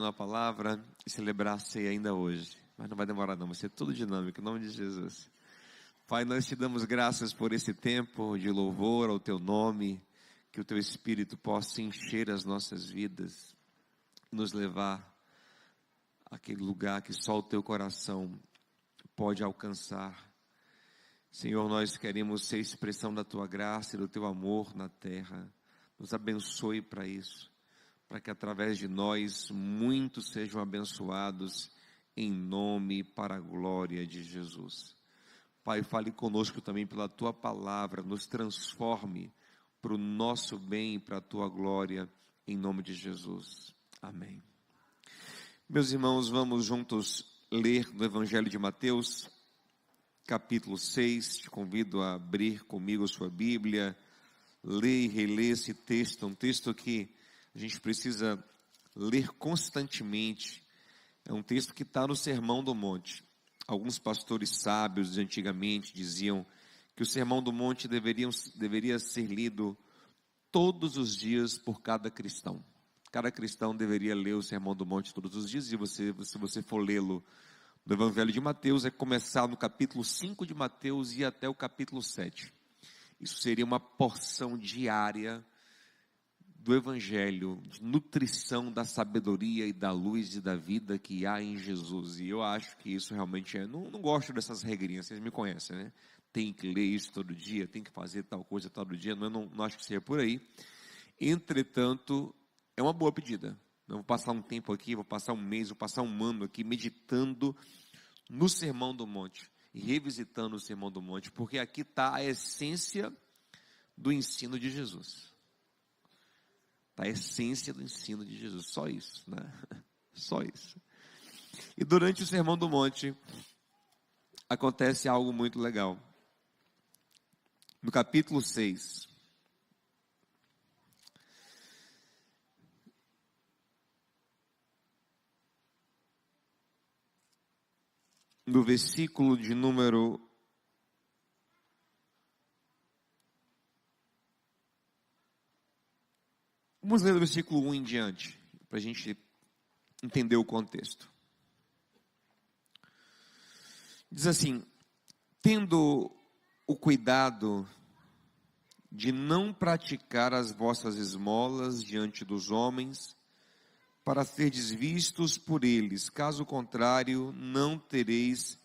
Na palavra e celebrar a ceia ainda hoje, mas não vai demorar não, vai ser tudo dinâmico, em nome de Jesus. Pai, nós te damos graças por esse tempo de louvor ao teu nome, que o teu Espírito possa encher as nossas vidas, nos levar àquele lugar que só o teu coração pode alcançar. Senhor, nós queremos ser expressão da tua graça e do teu amor na terra, nos abençoe para isso, para que através de nós muitos sejam abençoados em nome e para a glória de Jesus. Pai, fale conosco também pela tua palavra, nos transforme para o nosso bem e para a tua glória, em nome de Jesus. Amém. Meus irmãos, vamos juntos ler no Evangelho de Mateus, capítulo 6, te convido a abrir comigo a sua Bíblia, ler e reler esse texto, um texto que a gente precisa ler constantemente. É um texto que está no Sermão do Monte. Alguns pastores sábios de antigamente diziam que o Sermão do Monte deveria ser lido todos os dias por cada cristão. Cada cristão deveria ler o Sermão do Monte todos os dias, e se você for lê-lo no Evangelho de Mateus, é começar no capítulo 5 de Mateus e ir até o capítulo 7. Isso seria uma porção diária do Evangelho, de nutrição da sabedoria e da luz e da vida que há em Jesus. E eu acho que isso realmente não gosto dessas regrinhas, vocês me conhecem, né? Tem que ler isso todo dia, tem que fazer tal coisa todo dia, não acho que seja por aí. Entretanto, é uma boa pedida. Eu vou passar um tempo aqui, vou passar um mês, vou passar um ano aqui meditando no Sermão do Monte e revisitando o Sermão do Monte, porque aqui está a essência do ensino de Jesus. A essência do ensino de Jesus, só isso, né? Só isso. E durante o Sermão do Monte, acontece algo muito legal. No capítulo 6, no versículo de número 1, vamos ler do versículo 1 em diante, para a gente entender o contexto. Diz assim: tendo o cuidado de não praticar as vossas esmolas diante dos homens, para serdes vistos por eles, caso contrário, não tereis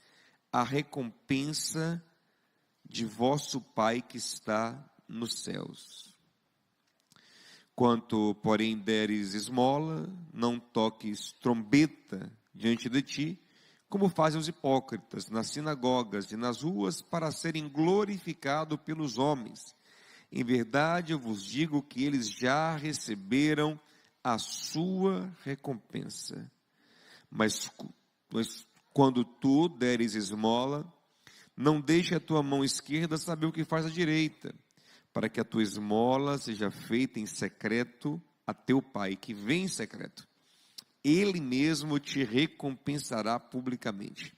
a recompensa de vosso Pai que está nos céus. Quanto, porém, deres esmola, não toques trombeta diante de ti, como fazem os hipócritas nas sinagogas e nas ruas, para serem glorificados pelos homens. Em verdade, eu vos digo que eles já receberam a sua recompensa. Mas quando tu deres esmola, não deixe a tua mão esquerda saber o que faz a direita, para que a tua esmola seja feita em secreto a teu Pai, que vem em secreto. Ele mesmo te recompensará publicamente.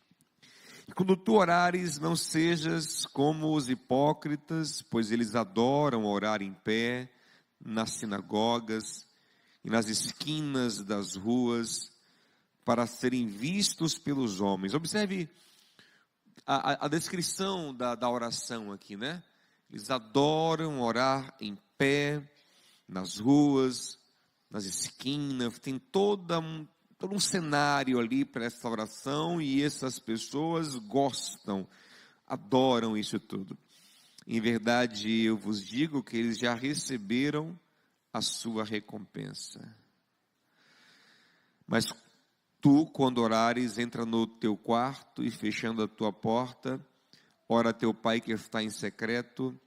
E quando tu orares, não sejas como os hipócritas, pois eles adoram orar em pé, nas sinagogas e nas esquinas das ruas, para serem vistos pelos homens. Observe a descrição da oração aqui, né? Eles adoram orar em pé, nas ruas, nas esquinas, tem todo um cenário ali para essa oração, e essas pessoas gostam, adoram isso tudo. Em verdade, eu vos digo que eles já receberam a sua recompensa. Mas tu, quando orares, entra no teu quarto e, fechando a tua porta, ora a teu Pai que está em secreto,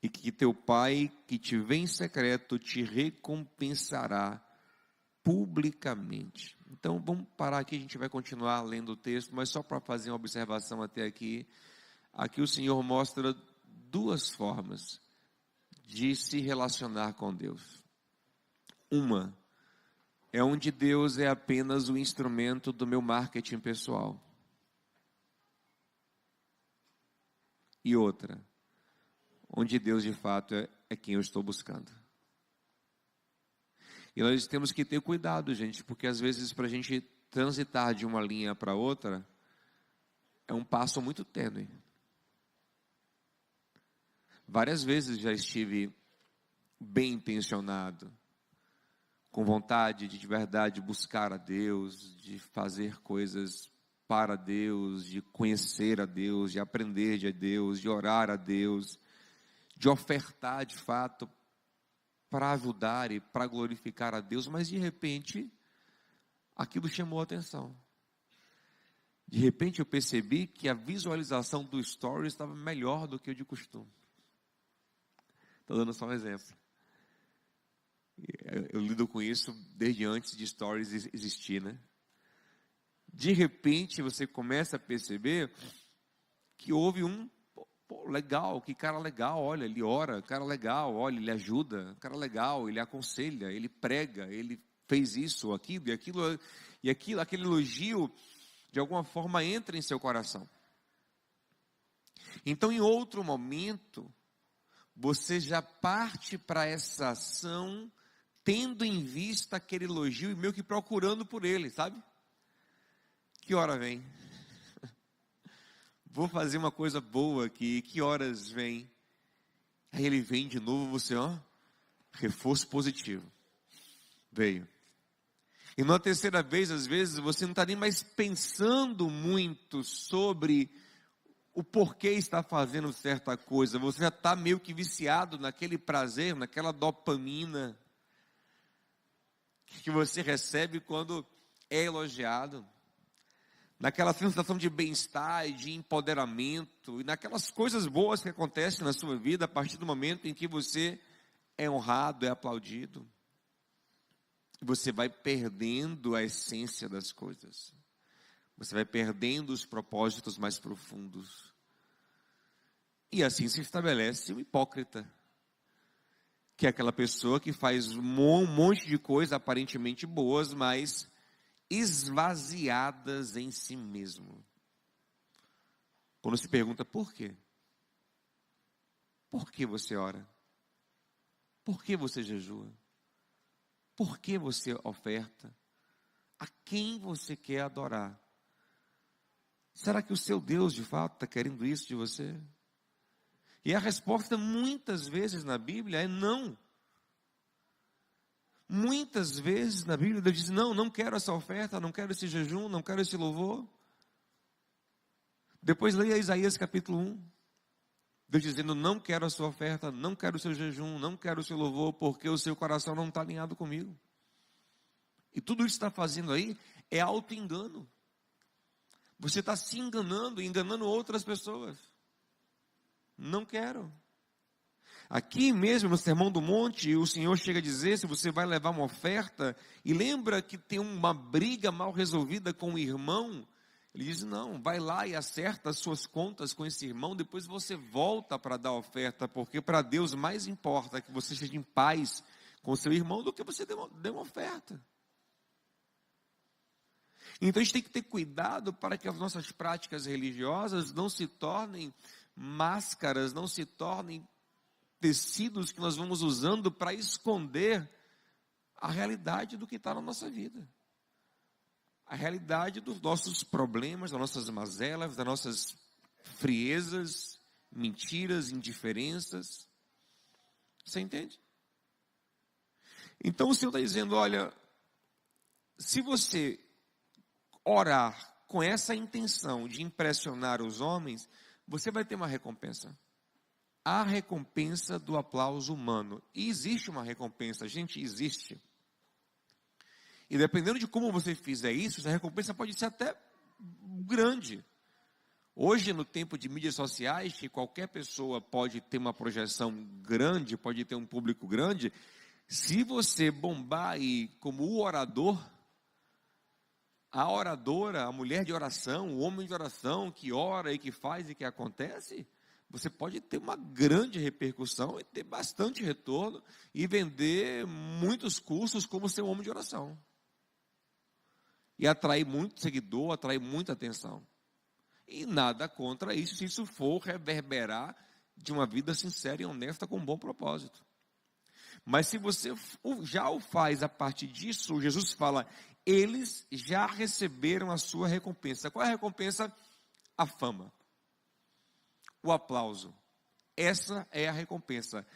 e que teu Pai que te vê em secreto te recompensará publicamente. Então vamos parar aqui, a gente vai continuar lendo o texto, mas só para fazer uma observação até aqui. Aqui o Senhor mostra duas formas de se relacionar com Deus. Uma é onde Deus é apenas o instrumento do meu marketing pessoal. E outra, onde Deus de fato é quem eu estou buscando. E nós temos que ter cuidado, gente, porque às vezes para a gente transitar de uma linha para outra, é um passo muito tênue. Várias vezes já estive bem intencionado, com vontade de verdade buscar a Deus, de fazer coisas para Deus, de conhecer a Deus, de aprender de Deus, de orar a Deus, de ofertar de fato para ajudar e para glorificar a Deus, mas de repente aquilo chamou a atenção. De repente eu percebi que a visualização do story estava melhor do que o de costume. Estou dando só um exemplo. Eu lido com isso desde antes de stories existir, né? De repente você começa a perceber que houve legal, que cara legal, olha, ele ora, cara legal, olha, ele ajuda, cara legal, ele aconselha, ele prega, ele fez isso, aquilo, e aquilo, aquele elogio, de alguma forma entra em seu coração. Então, em outro momento, você já parte para essa ação, tendo em vista aquele elogio e meio que procurando por ele, sabe? Que hora vem? Vou fazer uma coisa boa aqui, que horas vem? Aí ele vem de novo, você, reforço positivo. Veio. E na terceira vez, às vezes, você não está nem mais pensando muito sobre o porquê está fazendo certa coisa. Você já está meio que viciado naquele prazer, naquela dopamina que você recebe quando é elogiado. Naquela sensação de bem-estar e de empoderamento, e naquelas coisas boas que acontecem na sua vida a partir do momento em que você é honrado, é aplaudido. Você vai perdendo a essência das coisas. Você vai perdendo os propósitos mais profundos. E assim se estabelece o hipócrita, que é aquela pessoa que faz um monte de coisas aparentemente boas, mas esvaziadas em si mesmo. Quando se pergunta por quê? Por que você ora? Por que você jejua? Por que você oferta? A quem você quer adorar? Será que o seu Deus de fato está querendo isso de você? E a resposta muitas vezes na Bíblia é não. Muitas vezes na Bíblia Deus diz, não quero essa oferta, não quero esse jejum, não quero esse louvor. Depois leia Isaías capítulo 1. Deus dizendo, não quero a sua oferta, não quero o seu jejum, não quero o seu louvor, porque o seu coração não está alinhado comigo. E tudo isso que está fazendo aí é auto-engano. Você está se enganando e enganando outras pessoas. Não quero. Aqui mesmo no Sermão do Monte, o Senhor chega a dizer, se você vai levar uma oferta, e lembra que tem uma briga mal resolvida com o irmão, ele diz, não, vai lá e acerta as suas contas com esse irmão, depois você volta para dar a oferta, porque para Deus mais importa que você esteja em paz com o seu irmão do que você dê uma oferta. Então a gente tem que ter cuidado para que as nossas práticas religiosas não se tornem máscaras, não se tornem tecidos que nós vamos usando para esconder a realidade do que está na nossa vida. A realidade dos nossos problemas, das nossas mazelas, das nossas friezas, mentiras, indiferenças. Você entende? Então o Senhor está dizendo, olha, se você orar com essa intenção de impressionar os homens, você vai ter uma recompensa. A recompensa do aplauso humano. E existe uma recompensa, gente, existe. E dependendo de como você fizer isso, essa recompensa pode ser até grande. Hoje, no tempo de mídias sociais, que qualquer pessoa pode ter uma projeção grande, pode ter um público grande, se você bombar aí como o orador, a oradora, a mulher de oração, o homem de oração que ora e que faz e que acontece, você pode ter uma grande repercussão e ter bastante retorno e vender muitos cursos como ser um homem de oração. E atrair muito seguidor, atrair muita atenção. E nada contra isso, se isso for reverberar de uma vida sincera e honesta com um bom propósito. Mas se você já o faz a partir disso, Jesus fala, eles já receberam a sua recompensa. Qual é a recompensa? A fama, o aplauso. Essa é a recompensa.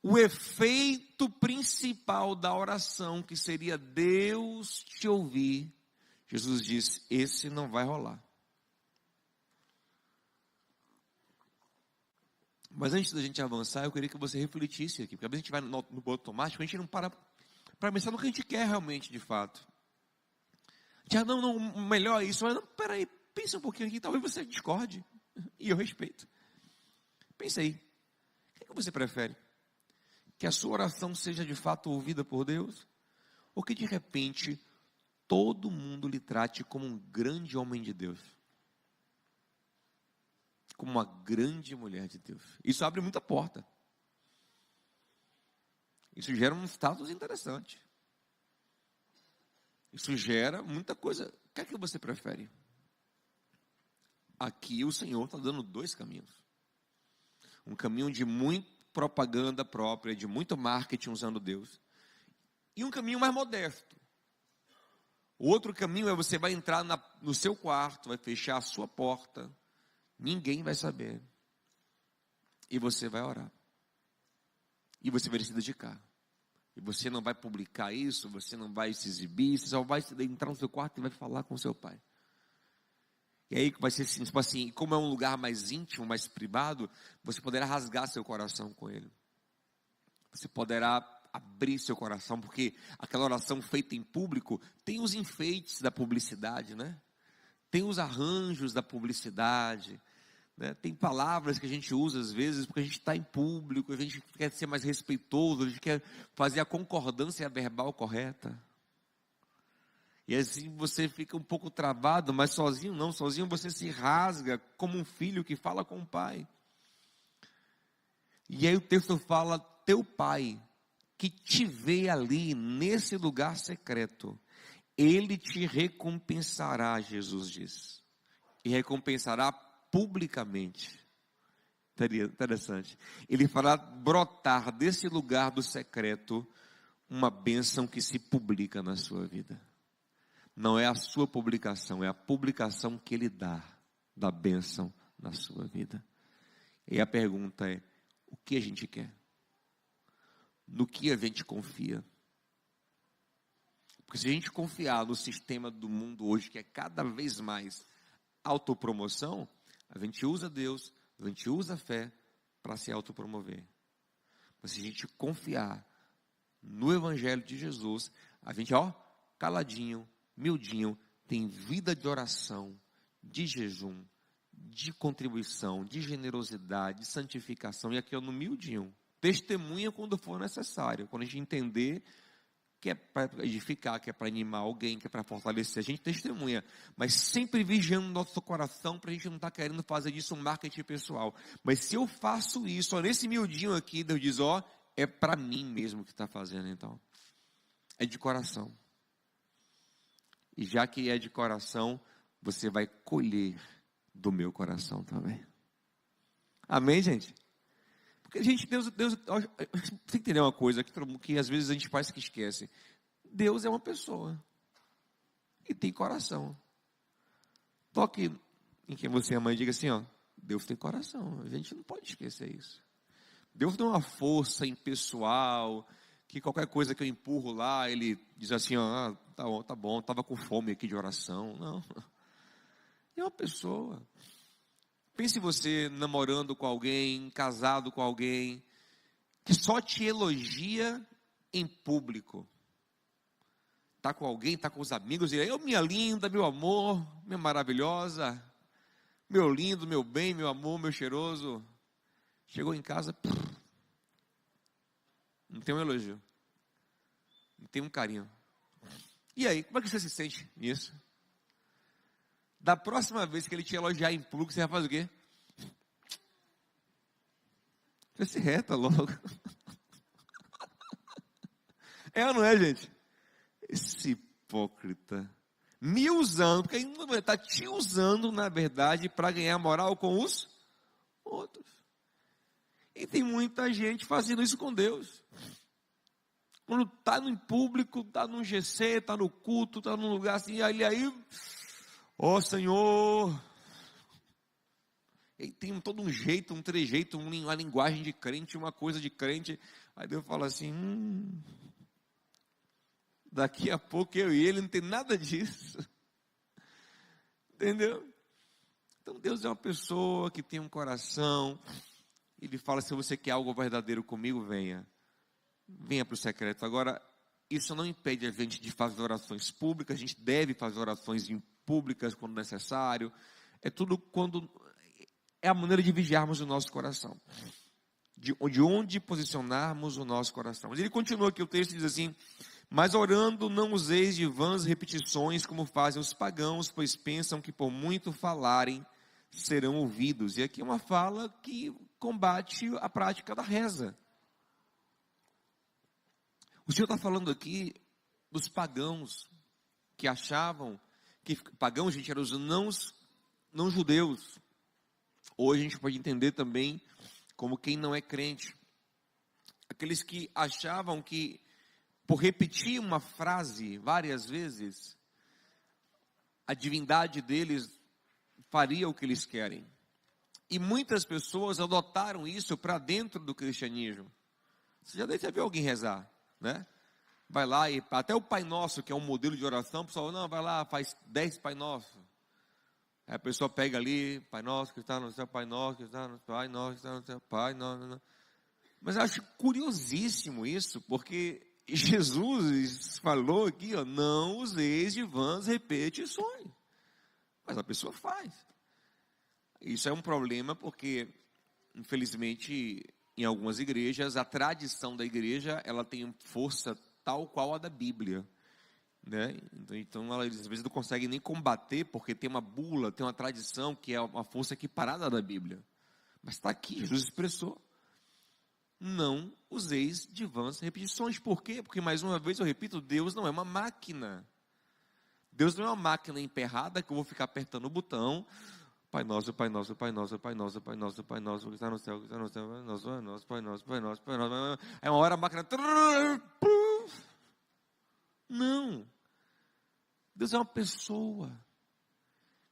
O efeito principal da oração, que seria Deus te ouvir, Jesus diz, esse não vai rolar. Mas antes da gente avançar, eu queria que você refletisse aqui, porque às vezes a gente vai no piloto automático, a gente não para pensar no que a gente quer realmente, de fato. Já não, melhor isso, mas não, peraí, pensa um pouquinho aqui, talvez você discorde, e eu respeito. Pensa aí, o que você prefere? Que a sua oração seja de fato ouvida por Deus? Ou que de repente todo mundo lhe trate como um grande homem de Deus? Como uma grande mulher de Deus? Isso abre muita porta. Isso gera um status interessante. Isso gera muita coisa. O que é que você prefere? Aqui o Senhor está dando dois caminhos. Um caminho de muita propaganda própria, de muito marketing usando Deus. E um caminho mais modesto. O outro caminho é você vai entrar no seu quarto, vai fechar a sua porta, ninguém vai saber. E você vai orar. E você vai se dedicar. E você não vai publicar isso, você não vai se exibir, você só vai entrar no seu quarto e vai falar com seu pai. E aí vai ser assim, tipo assim, como é um lugar mais íntimo, mais privado, você poderá rasgar seu coração com ele. Você poderá abrir seu coração, porque aquela oração feita em público tem os enfeites da publicidade, né? Tem os arranjos da publicidade, né? Tem palavras que a gente usa às vezes porque a gente está em público, a gente quer ser mais respeitoso, a gente quer fazer a concordância verbal correta. E assim você fica um pouco travado, mas sozinho não, sozinho você se rasga como um filho que fala com o pai. E aí o texto fala, teu pai, que te vê ali, nesse lugar secreto, ele te recompensará, Jesus diz. E recompensará publicamente. Interessante. Ele fará brotar desse lugar do secreto uma bênção que se publica na sua vida. Não é a sua publicação, é a publicação que ele dá da bênção na sua vida. E a pergunta é, o que a gente quer? No que a gente confia? Porque se a gente confiar no sistema do mundo hoje, que é cada vez mais autopromoção, a gente usa Deus, a gente usa a fé para se autopromover. Mas se a gente confiar no Evangelho de Jesus, a gente, caladinho, miudinho, tem vida de oração, de jejum, de contribuição, de generosidade, de santificação, e aqui no miudinho. Testemunha quando for necessário, quando a gente entender que é para edificar, que é para animar alguém, que é para fortalecer, a gente testemunha, mas sempre vigiando o nosso coração, para a gente não estar querendo fazer disso um marketing pessoal. Mas se eu faço isso, nesse miudinho aqui, Deus diz, é para mim mesmo que está fazendo então. É de coração. E já que é de coração, você vai colher do meu coração também. Amém, gente? Porque, gente, Deus tem que entender uma coisa que às vezes a gente parece que esquece. Deus é uma pessoa. E tem coração. Toque em quem você ama e diga assim, Deus tem coração. A gente não pode esquecer isso. Deus não é uma força impessoal, que qualquer coisa que eu empurro lá, ele diz assim, tá bom, estava com fome aqui de oração. Não. É uma pessoa. Pense você namorando com alguém, casado com alguém, que só te elogia em público. Está com alguém, está com os amigos, e aí, minha linda, meu amor, minha maravilhosa, meu lindo, meu bem, meu amor, meu cheiroso. Chegou em casa, não tem um elogio, não tem um carinho. E aí, como é que você se sente nisso? Da próxima vez que ele te elogiar em público, você vai fazer o quê? Você se reta logo. É ou não é, gente? Esse hipócrita. Me usando, porque ainda está te usando, na verdade, para ganhar moral com os outros. E tem muita gente fazendo isso com Deus. Quando está no público, está no GC, está no culto, está num lugar assim, aí, ó Senhor. Ele tem todo um jeito, um trejeito, uma linguagem de crente, uma coisa de crente. Aí Deus fala assim, daqui a pouco eu e ele não tem nada disso. Entendeu? Então Deus é uma pessoa que tem um coração. Ele fala, se você quer algo verdadeiro comigo, venha para o secreto. Agora, isso não impede a gente de fazer orações públicas. A gente deve fazer orações públicas quando necessário. É tudo quando é a maneira de vigiarmos o nosso coração, de onde posicionarmos o nosso coração. Mas ele continua aqui, o texto diz assim, mas orando não useis de vãs repetições como fazem os pagãos, pois pensam que por muito falarem serão ouvidos. E aqui é uma fala que combate a prática da reza. O Senhor está falando aqui dos pagãos que achavam que pagãos, gente, eram os não judeus. Hoje a gente pode entender também como quem não é crente. Aqueles que achavam que por repetir uma frase várias vezes, a divindade deles faria o que eles querem. E muitas pessoas adotaram isso para dentro do cristianismo. Você já deve ver alguém rezar, né? Vai lá e até o Pai Nosso, que é um modelo de oração, o pessoal, não, vai lá, faz 10 Pai Nosso. Aí a pessoa pega ali, Pai Nosso que está no céu, Pai Nosso que está no céu, Pai Nosso que está no céu, Pai Nosso. Mas eu acho curiosíssimo isso, porque Jesus falou aqui, ó, não useis de vãs repetições. Mas a pessoa faz. Isso é um problema porque, infelizmente, em algumas igrejas, a tradição da igreja, ela tem força tal qual a da Bíblia, né? Então ela, às vezes não consegue nem combater, porque tem uma bula, tem uma tradição que é uma força equiparada da Bíblia. Mas está aqui, Jesus expressou. Não useis de vãs repetições. Por quê? Porque, mais uma vez, eu repito, Deus não é uma máquina. Deus não é uma máquina emperrada que eu vou ficar apertando o botão. Pai nosso, Pai nosso, Pai nosso, Pai nosso, Pai nosso, Pai nosso, que está no céu, que está no céu, Pai nosso, Pai nosso, Pai nosso, Pai nosso, Pai nosso. É uma hora a máquina. Não. Deus é uma pessoa.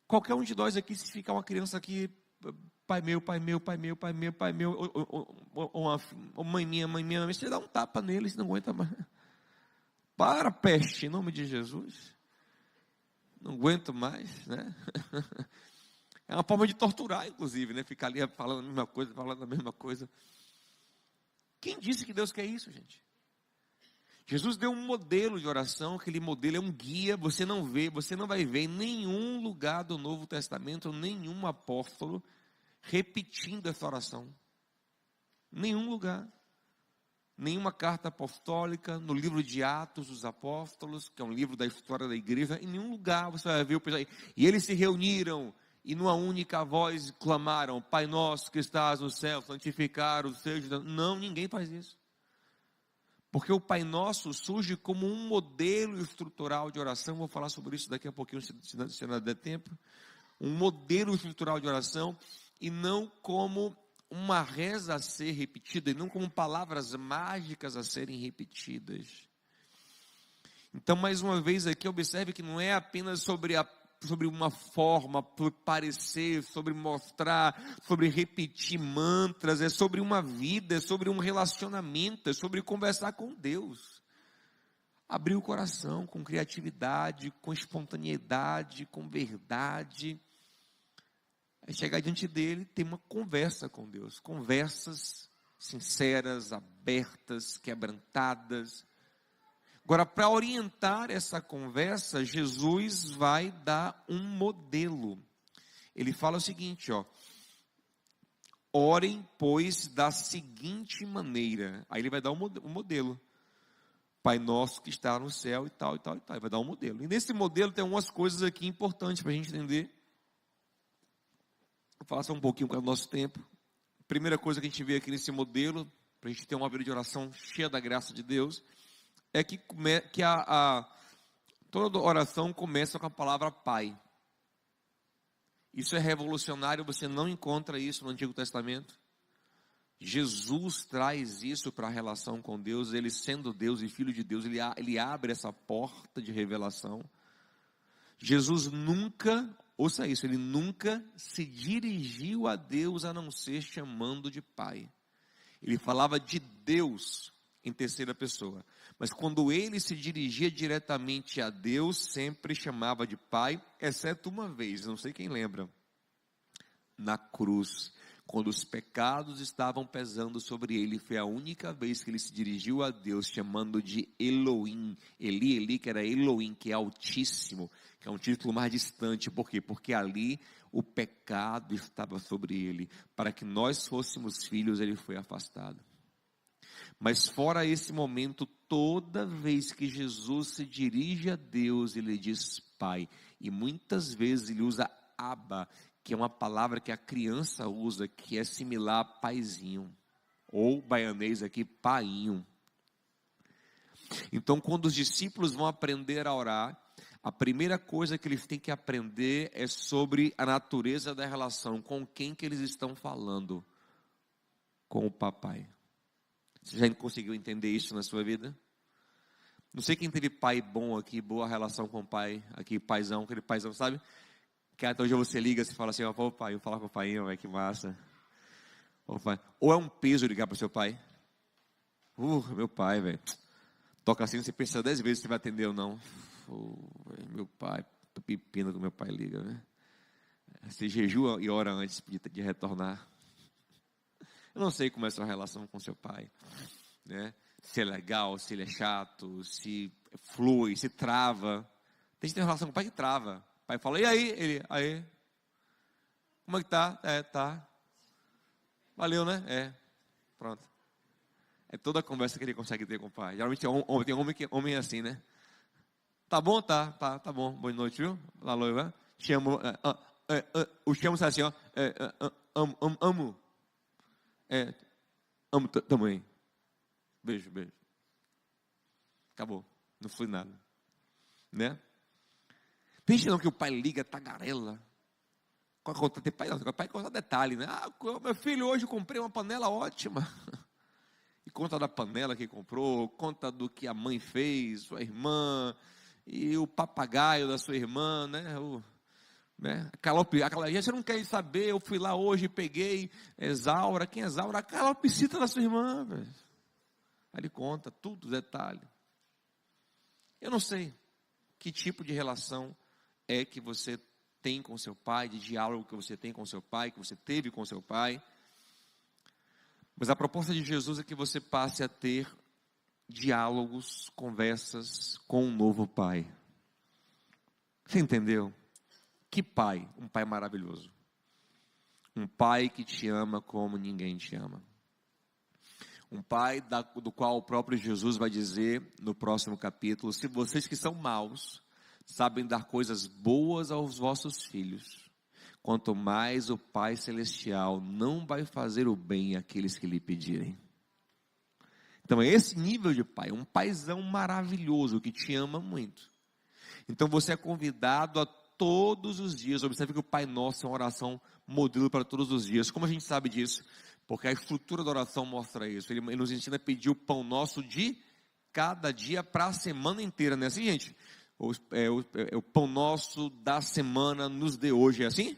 Qualquer um de nós aqui, se ficar uma criança aqui, Pai meu, Pai meu, Pai meu, Pai meu, Pai meu, ou mãe minha, você dá um tapa nele, você não aguenta mais. Para, peste, em nome de Jesus. Não aguento mais, né? É uma forma de torturar, inclusive, né? Ficar ali falando a mesma coisa, falando a mesma coisa. Quem disse que Deus quer isso, gente? Jesus deu um modelo de oração, aquele modelo é um guia, você não vai ver em nenhum lugar do Novo Testamento, nenhum apóstolo repetindo essa oração. Nenhum lugar. Nenhuma carta apostólica, no livro de Atos dos Apóstolos, que é um livro da história da igreja, em nenhum lugar você vai ver o pessoal. E eles se reuniram e numa única voz clamaram, Pai nosso que estás no céu, santificado seja. Não, ninguém faz isso. Porque o Pai Nosso surge como um modelo estrutural de oração, vou falar sobre isso daqui a pouquinho, se não der tempo. Um modelo estrutural de oração, e não como uma reza a ser repetida, e não como palavras mágicas a serem repetidas. Então, mais uma vez aqui, observe que não é apenas sobre uma forma, por parecer, sobre mostrar, sobre repetir mantras, é sobre uma vida, é sobre um relacionamento, é sobre conversar com Deus. Abrir o coração com criatividade, com espontaneidade, com verdade. É chegar diante dele, ter uma conversa com Deus. Conversas sinceras, abertas, quebrantadas. Agora, para orientar essa conversa, Jesus vai dar um modelo. Ele fala o seguinte, ó. Orem, pois, da seguinte maneira. Aí ele vai dar um modelo. Pai nosso que está no céu e tal, e tal, e tal. Ele vai dar um modelo. E nesse modelo tem algumas coisas aqui importantes para a gente entender. Vou falar só um pouquinho com o nosso tempo. Primeira coisa que a gente vê aqui nesse modelo, para a gente ter uma vida de oração cheia da graça de Deus, é que toda oração começa com a palavra Pai. Isso é revolucionário, você não encontra isso no Antigo Testamento. Jesus traz isso para a relação com Deus, ele sendo Deus e Filho de Deus, ele abre essa porta de revelação. Jesus nunca, ouça isso, ele nunca se dirigiu a Deus a não ser chamando de Pai. Ele falava de Deus em terceira pessoa, mas quando ele se dirigia diretamente a Deus, sempre chamava de Pai, exceto uma vez, não sei quem lembra, na cruz, quando os pecados estavam pesando sobre ele, foi a única vez que ele se dirigiu a Deus, chamando de Elohim, Eli, que era Elohim, que é Altíssimo, que é um título mais distante. Por quê? Porque ali o pecado estava sobre ele, para que nós fôssemos filhos, ele foi afastado. Mas fora esse momento, toda vez que Jesus se dirige a Deus, ele diz Pai, e muitas vezes ele usa Abba, que é uma palavra que a criança usa, que é similar a paizinho, ou baianês aqui, painho. Então, quando os discípulos vão aprender a orar, a primeira coisa que eles têm que aprender é sobre a natureza da relação, com quem que eles estão falando, com o papai. Você já conseguiu entender isso na sua vida? Não sei quem teve pai bom aqui, boa relação com o pai, aqui paizão, aquele paizão, sabe? Que até hoje você liga e fala assim, ó pai, eu vou falar com o pai, velho, que massa. Ô, pai. Ou é um peso ligar para o seu pai. Meu pai, velho. Toca assim, você pensa 10 vezes se vai atender ou não. Meu pai, pepino que meu pai liga, né? Você jejua e ora antes de retornar. Eu não sei como é a sua relação com seu pai, né? Se é legal, se ele é chato, se flui, se trava. Tem gente que tem relação com o pai que trava. O pai fala, e aí? Ele, aí. Como é que tá? Tá. Valeu, né? Pronto. É toda a conversa que ele consegue ter com o pai. Geralmente tem homem é assim, né? Tá bom? Tá bom. Boa noite, viu? Alô, né? Te amo. O te amo assim, ó. Amo. Amo também. Beijo. Acabou. Não foi nada. Né? Tem gente não que o pai liga, tagarela. Tem pai não, o pai conta detalhe, né? Meu filho, hoje eu comprei uma panela ótima. E conta da panela que comprou, conta do que a mãe fez, sua irmã, e o papagaio da sua irmã, né? Aquela gente, você não quer saber, eu fui lá hoje e peguei Exaura, quem é Exaura? A calopsita da sua irmã, velho. Aí ele conta tudo, detalhe. Eu não sei que tipo de relação é que você tem com seu pai, de diálogo que você tem com seu pai, que você teve com seu pai. Mas a proposta de Jesus é que você passe a ter diálogos, conversas com um novo pai. Você entendeu? Que pai? Um pai maravilhoso. Um pai que te ama como ninguém te ama. Um pai do qual o próprio Jesus vai dizer no próximo capítulo, se vocês que são maus, sabem dar coisas boas aos vossos filhos, quanto mais o Pai Celestial não vai fazer o bem àqueles que lhe pedirem. Então é esse nível de pai, um paizão maravilhoso que te ama muito. Então você é convidado a todos os dias, observe que o Pai Nosso é uma oração modelo para todos os dias. Como a gente sabe disso? Porque a estrutura da oração mostra isso. Ele nos ensina a pedir o pão nosso de cada dia para a semana inteira, não é assim, gente? O pão nosso da semana nos dê hoje, é assim?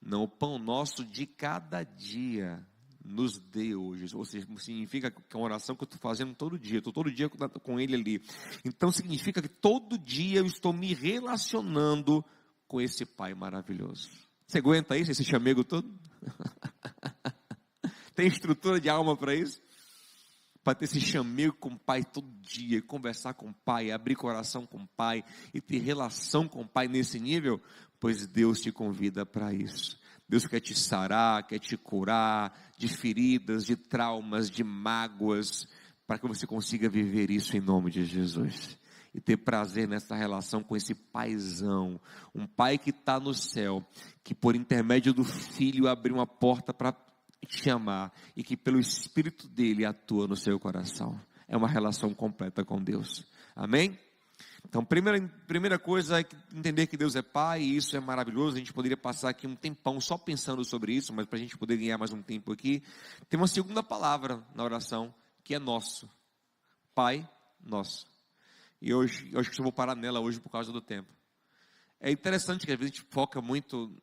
Não, o pão nosso de cada dia nos dê hoje. Ou seja, significa que é uma oração que eu estou fazendo todo dia. Estou todo dia com ele ali. Então significa que todo dia eu estou me relacionando com esse Pai maravilhoso. Você aguenta isso, esse chamego todo? Tem estrutura de alma para isso? Para ter esse chamego com o Pai todo dia, conversar com o Pai, abrir coração com o Pai e ter relação com o Pai nesse nível? Pois Deus te convida para isso. Deus quer te sarar, quer te curar de feridas, de traumas, de mágoas, para que você consiga viver isso em nome de Jesus. E ter prazer nessa relação com esse paizão, um pai que está no céu, que por intermédio do Filho abriu uma porta para te amar, e que pelo Espírito dele atua no seu coração. É uma relação completa com Deus. Amém? Então, primeira coisa é entender que Deus é Pai, e isso é maravilhoso. A gente poderia passar aqui um tempão só pensando sobre isso, mas para a gente poder ganhar mais um tempo aqui, tem uma segunda palavra na oração, que é nosso. Pai nosso. E hoje, eu acho que eu vou parar nela hoje por causa do tempo. É interessante que às vezes a gente foca muito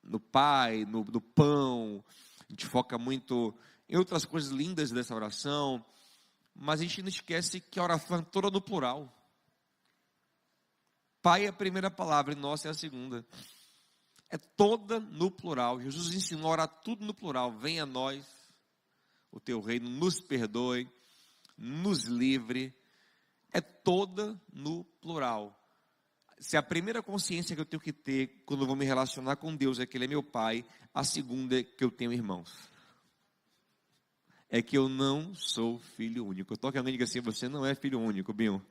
no Pai, no pão, a gente foca muito em outras coisas lindas dessa oração, mas a gente não esquece que a oração é toda no plural. Pai é a primeira palavra e nossa é a segunda. É toda no plural. Jesus ensinou a orar tudo no plural. Venha a nós o teu reino, nos perdoe, nos livre. É toda no plural. Se a primeira consciência que eu tenho que ter quando eu vou me relacionar com Deus é que Ele é meu Pai, a segunda é que eu tenho irmãos. É que eu não sou filho único. Eu toco alguém e diga assim: você não é filho único, Binho.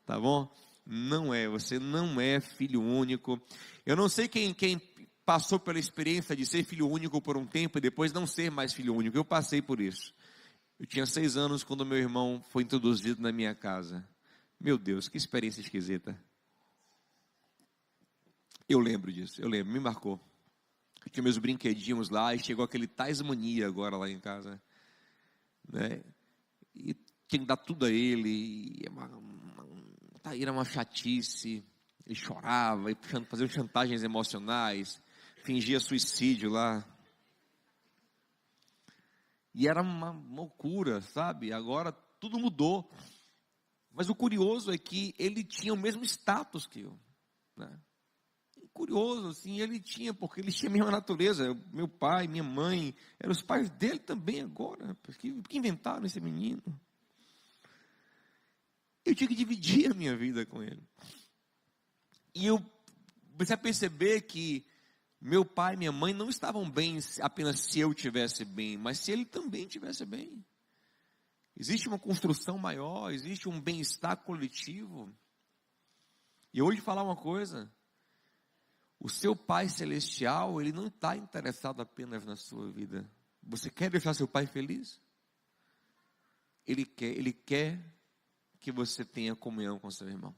Tá bom? Não é, você não é filho único. Eu não sei quem passou pela experiência de ser filho único por um tempo e depois não ser mais filho único. Eu passei por isso. Eu tinha 6 anos quando meu irmão foi introduzido na minha casa. Meu Deus, que experiência esquisita. Eu lembro disso, me marcou. Eu tinha meus brinquedinhos lá e chegou aquele Tasmania agora lá em casa, né? E tinha que dar tudo a ele. Era uma chatice. Ele chorava, fazia chantagens emocionais, fingia suicídio lá. E era uma loucura, sabe? Agora tudo mudou. Mas o curioso é que ele tinha o mesmo status que eu, né? Curioso, assim, ele tinha, porque ele tinha a mesma natureza. Meu pai, minha mãe, eram os pais dele também agora. Porque inventaram esse menino? Eu tinha que dividir a minha vida com ele. E eu comecei a perceber que meu pai e minha mãe não estavam bem apenas se eu estivesse bem, mas se ele também estivesse bem. Existe uma construção maior, existe um bem-estar coletivo. E hoje falar uma coisa: o seu Pai Celestial, Ele não está interessado apenas na sua vida. Você quer deixar seu Pai feliz? Ele quer que você tenha comunhão com seu irmão.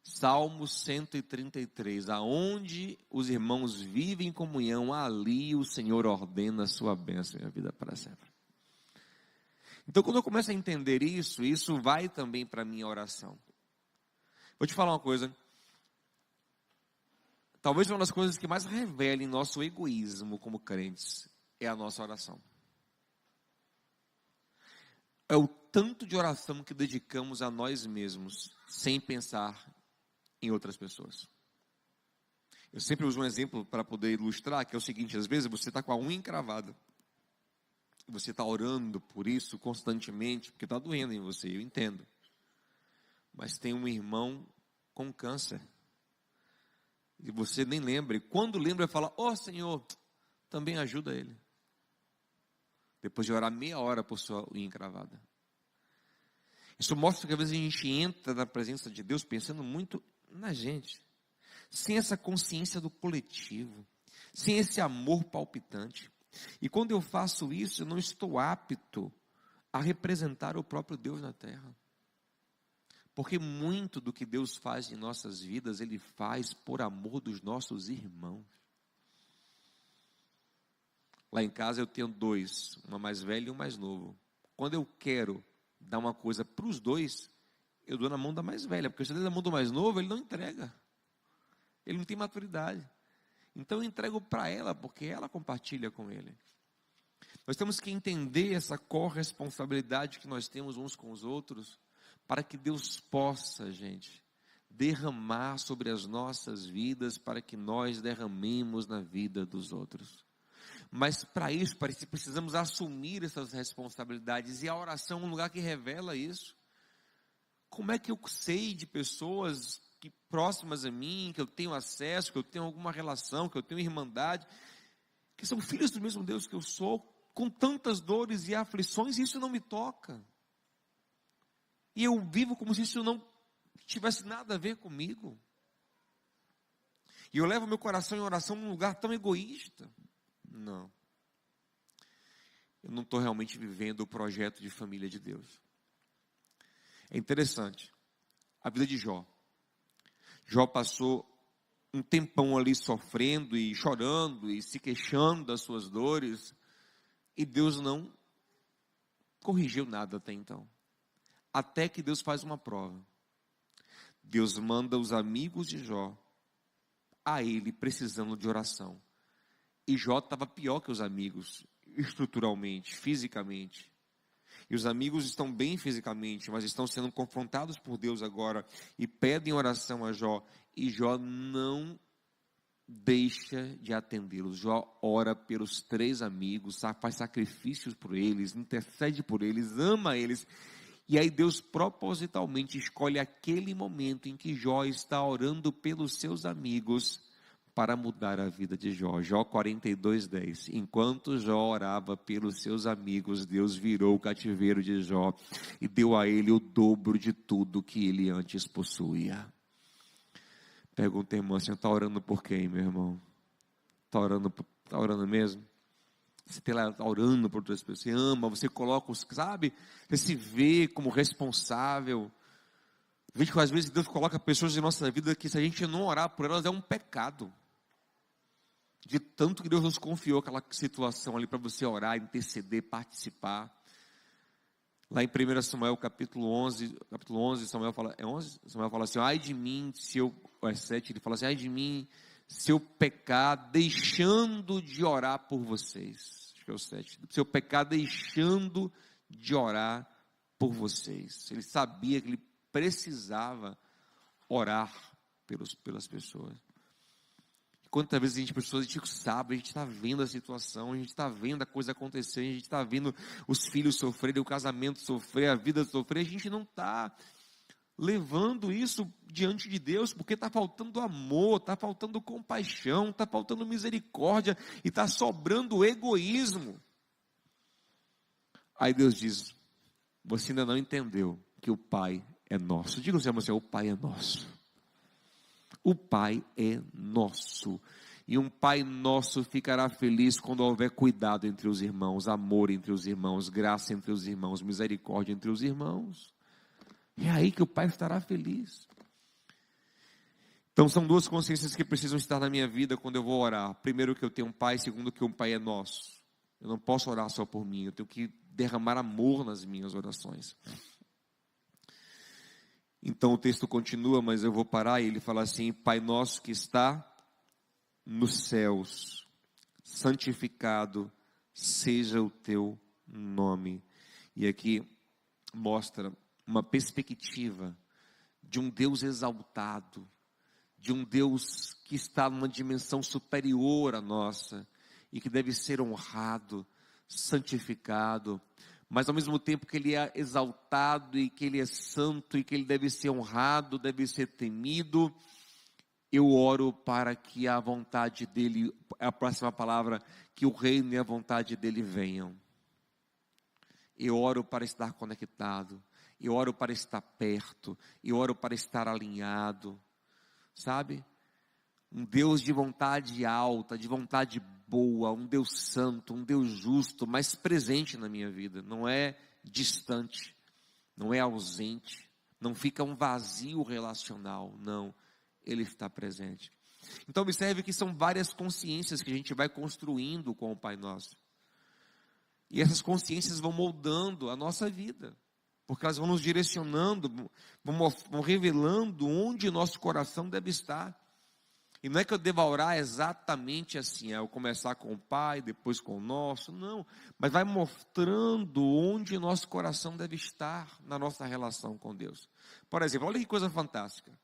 Salmo 133, aonde os irmãos vivem em comunhão, ali o Senhor ordena a sua bênção e a vida para sempre. Então, quando eu começo a entender isso, isso vai também para a minha oração. Vou te falar uma coisa. Talvez uma das coisas que mais revelem nosso egoísmo como crentes é a nossa oração. É o tanto de oração que dedicamos a nós mesmos, sem pensar em outras pessoas. Eu sempre uso um exemplo para poder ilustrar, que é o seguinte: às vezes você está com a unha encravada, você está orando por isso constantemente, porque está doendo em você, eu entendo. Mas tem um irmão com câncer, e você nem lembra, e quando lembra, fala: ó Senhor, também ajuda ele. Depois de orar meia hora por sua unha encravada. Isso mostra que às vezes a gente entra na presença de Deus pensando muito na gente, sem essa consciência do coletivo, sem esse amor palpitante. E quando eu faço isso, eu não estou apto a representar o próprio Deus na terra. Porque muito do que Deus faz em nossas vidas, Ele faz por amor dos nossos irmãos. Lá em casa eu tenho 2, uma mais velha e um mais novo. Quando eu quero dar uma coisa para os 2, eu dou na mão da mais velha, porque se eu der na mão do mais novo, ele não entrega. Ele não tem maturidade. Então eu entrego para ela, porque ela compartilha com ele. Nós temos que entender essa corresponsabilidade que nós temos uns com os outros, para que Deus possa, gente, derramar sobre as nossas vidas, para que nós derramemos na vida dos outros. Mas para isso, precisamos assumir essas responsabilidades, e a oração é um lugar que revela isso. Como é que eu sei de pessoas próximas a mim, que eu tenho acesso, que eu tenho alguma relação, que eu tenho irmandade, que são filhos do mesmo Deus que eu sou, com tantas dores e aflições, e isso não me toca? E eu vivo como se isso não tivesse nada a ver comigo. E eu levo meu coração em oração num lugar tão egoísta. Não. Eu não estou realmente vivendo o projeto de família de Deus. É interessante. a vida de Jó. Jó passou um tempão ali sofrendo e chorando e se queixando das suas dores, e Deus não corrigiu nada até então. Até que Deus faz uma prova. Deus manda os amigos de Jó a ele precisando de oração. E Jó estava pior que os amigos, estruturalmente, fisicamente. E os amigos estão bem fisicamente, mas estão sendo confrontados por Deus agora e pedem oração a Jó. E Jó não deixa de atendê-los. Jó ora pelos 3 amigos, faz sacrifícios por eles, intercede por eles, ama eles. E aí Deus propositalmente escolhe aquele momento em que Jó está orando pelos seus amigos para mudar a vida de Jó. Jó 42:10. Enquanto Jó orava pelos seus amigos, Deus virou o cativeiro de Jó e deu a ele o dobro de tudo que ele antes possuía. Pergunta, irmão, você está orando por quem, meu irmão? Está orando mesmo? Você está orando por outras pessoas, você ama, você coloca os, sabe? Você se vê como responsável. Veja que às vezes Deus coloca pessoas em nossa vida que se a gente não orar por elas é um pecado. De tanto que Deus nos confiou aquela situação ali para você orar, interceder, participar. Lá em 1 Samuel capítulo 11, Samuel fala, é 11? Samuel fala assim, ai de mim, se eu, é 7, ele fala assim, ai de mim, se eu pecar deixando de orar por vocês. Acho que é o 7. Se eu pecar deixando de orar por vocês. Ele sabia que ele precisava orar pelas pessoas. Quantas vezes a gente sabe, a gente está vendo a situação, a gente está vendo a coisa acontecer, a gente está vendo os filhos sofrerem, o casamento sofrer, a vida sofrer, a gente não está levando isso diante de Deus, porque está faltando amor, está faltando compaixão, está faltando misericórdia, e está sobrando egoísmo. Aí Deus diz, você ainda não entendeu que o Pai é nosso. Diga ao seu, o Pai é nosso. O Pai é nosso, e um Pai nosso ficará feliz quando houver cuidado entre os irmãos, amor entre os irmãos, graça entre os irmãos, misericórdia entre os irmãos. É aí que o Pai estará feliz. Então são 2 consciências que precisam estar na minha vida quando eu vou orar. Primeiro, que eu tenho um Pai, segundo, que um Pai é nosso. Eu não posso orar só por mim, eu tenho que derramar amor nas minhas orações. Então o texto continua, mas eu vou parar e ele fala assim, Pai nosso que está nos céus, santificado seja o teu nome. E aqui mostra uma perspectiva de um Deus exaltado, de um Deus que está numa dimensão superior à nossa, e que deve ser honrado, santificado, mas ao mesmo tempo que ele é exaltado e que ele é santo e que ele deve ser honrado, deve ser temido, eu oro para que a vontade dele, a próxima palavra, que o reino e a vontade dele venham. Eu oro para estar conectado, eu oro para estar perto, eu oro para estar alinhado, sabe? Um Deus de vontade alta, de vontade boa, um Deus santo, um Deus justo, mas presente na minha vida, não é distante, não é ausente, não fica um vazio relacional, não, ele está presente. Então observe que são várias consciências que a gente vai construindo com o Pai Nosso, e essas consciências vão moldando a nossa vida, porque elas vão nos direcionando, vão revelando onde nosso coração deve estar. E não é que eu deva orar exatamente assim, eu começar com o Pai, depois com o nosso, não. Mas vai mostrando onde nosso coração deve estar na nossa relação com Deus. Por exemplo, olha que coisa fantástica.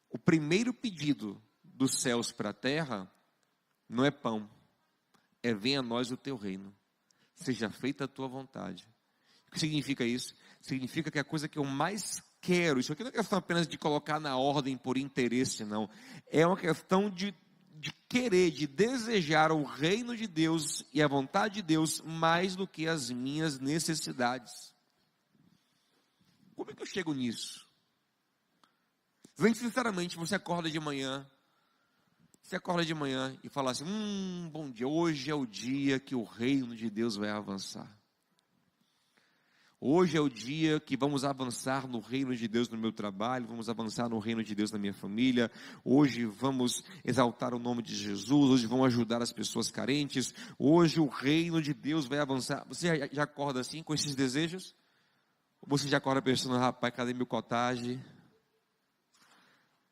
O primeiro pedido dos céus para a terra não é pão, é venha a nós o teu reino, seja feita a tua vontade. O que significa isso? Significa que a coisa que eu mais quero, isso aqui não é questão apenas de colocar na ordem por interesse, não. É uma questão de querer, de desejar o reino de Deus e a vontade de Deus mais do que as minhas necessidades. Como é que eu chego nisso? Vem sinceramente, você acorda de manhã e fala assim, bom dia, hoje é o dia que o reino de Deus vai avançar. Hoje é o dia que vamos avançar no reino de Deus no meu trabalho, vamos avançar no reino de Deus na minha família. Hoje vamos exaltar o nome de Jesus, hoje vamos ajudar as pessoas carentes. Hoje o reino de Deus vai avançar. Você já acorda assim com esses desejos? Ou você já acorda pensando, rapaz, cadê meu cottage?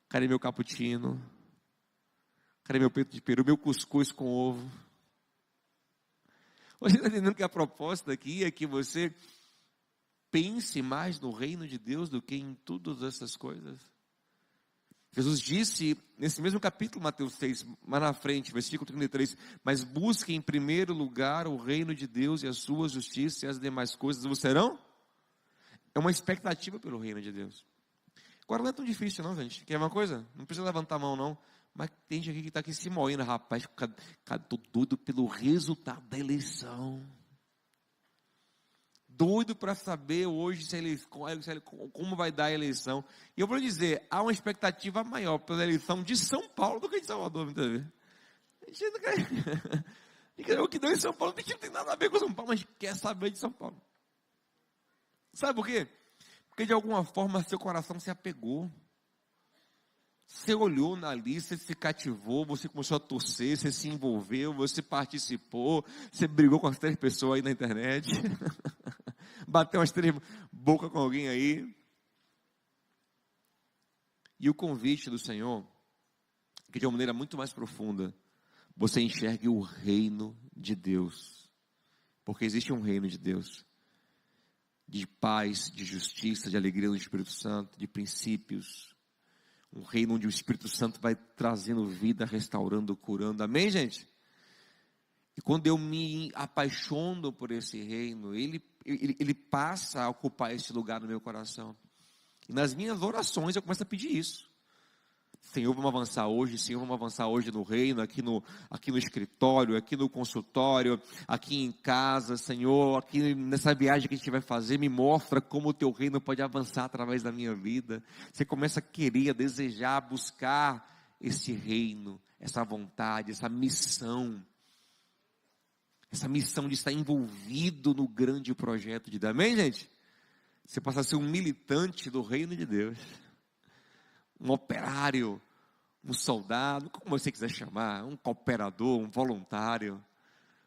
Cadê meu cappuccino? Cadê meu peito de peru, meu cuscuz com ovo? Você está entendendo que a proposta aqui é que você pense mais no reino de Deus do que em todas essas coisas? Jesus disse, nesse mesmo capítulo, Mateus 6, mais na frente, versículo 33, mas busque em primeiro lugar o reino de Deus e a sua justiça, e as demais coisas vos serão? É uma expectativa pelo reino de Deus. Agora não é tão difícil não, gente. Quer uma coisa? Não precisa levantar a mão não. Mas tem gente aqui que está aqui se moendo, rapaz, estou doido pelo resultado da eleição. Doido para saber hoje como vai dar a eleição. E eu vou lhe dizer, há uma expectativa maior pela eleição de São Paulo do que de Salvador, muitas vezes. O que deu em São Paulo não tem nada a ver com São Paulo, mas quer saber de São Paulo. Sabe por quê? Porque de alguma forma seu coração se apegou. Você olhou na lista, você se cativou, você começou a torcer, você se envolveu, você participou, você brigou com as 3 pessoas aí na internet, bateu umas 3 bocas com alguém aí. E o convite do Senhor, que de uma maneira muito mais profunda, você enxergue o reino de Deus. Porque existe um reino de Deus, de paz, de justiça, de alegria no Espírito Santo, de princípios. Um reino onde o Espírito Santo vai trazendo vida, restaurando, curando. Amém, gente? E quando eu me apaixono por esse reino, ele passa a ocupar esse lugar no meu coração. E nas minhas orações eu começo a pedir isso. Senhor, vamos avançar hoje. Senhor, vamos avançar hoje no reino, aqui no escritório, aqui no consultório, aqui em casa. Senhor, aqui nessa viagem que a gente vai fazer, me mostra como o teu reino pode avançar através da minha vida. Você começa a querer, a desejar, a buscar esse reino, essa vontade, essa missão de estar envolvido no grande projeto de Deus. Amém, gente? Você passa a ser um militante do reino de Deus. Um operário, um soldado, como você quiser chamar, um cooperador, um voluntário,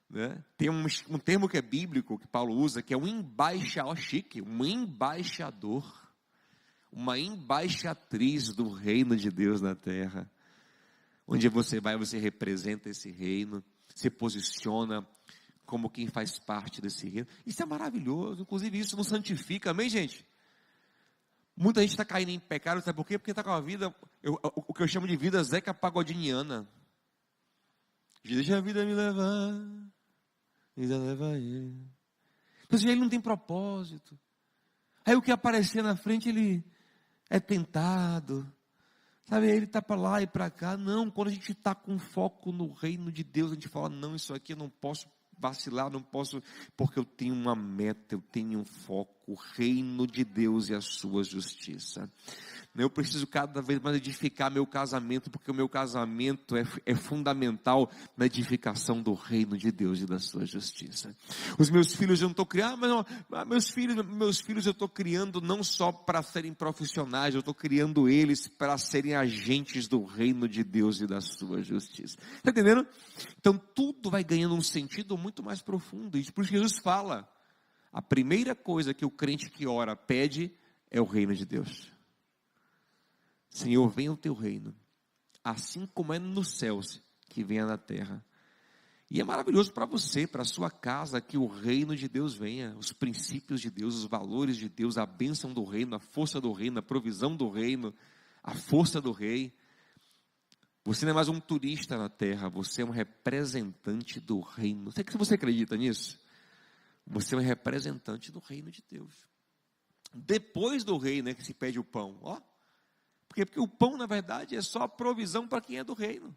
né? Tem um termo que é bíblico, que Paulo usa, que é um embaixador, chique, um embaixador, uma embaixatriz do reino de Deus na terra. Onde você vai, você representa esse reino, se posiciona como quem faz parte desse reino. Isso é maravilhoso, inclusive isso nos santifica, amém, gente? Muita gente está caindo em pecado, sabe por quê? Porque está com a vida, o que eu chamo de vida Zeca Pagodiniana. Deixa a vida me levar, vida leva ele. Então, ele não tem propósito. Aí o que aparecer na frente, ele é tentado. Sabe, ele está para lá e para cá. Não, quando a gente está com foco no reino de Deus, a gente fala, não, isso aqui eu não posso vacilar, não posso, porque eu tenho uma meta, eu tenho um foco, o reino de Deus e a sua justiça. Eu preciso cada vez mais edificar meu casamento, porque o meu casamento é fundamental na edificação do reino de Deus e da sua justiça. Os meus filhos eu não estou criando, meus filhos eu estou criando não só para serem profissionais, eu estou criando eles para serem agentes do reino de Deus e da sua justiça. Está entendendo? Então tudo vai ganhando um sentido muito mais profundo. E por isso Jesus fala, a primeira coisa que o crente que ora pede é o reino de Deus. Senhor, venha o teu reino, assim como é nos céus, que venha na terra. E é maravilhoso para você, para a sua casa, que o reino de Deus venha, os princípios de Deus, os valores de Deus, a bênção do reino, a força do reino, a provisão do reino, a força do rei. Você não é mais um turista na terra, você é um representante do reino. Não sei se você acredita nisso. Você é um representante do reino de Deus. Depois do reino é que se pede o pão, ó. Porque o pão, na verdade, é só a provisão para quem é do reino.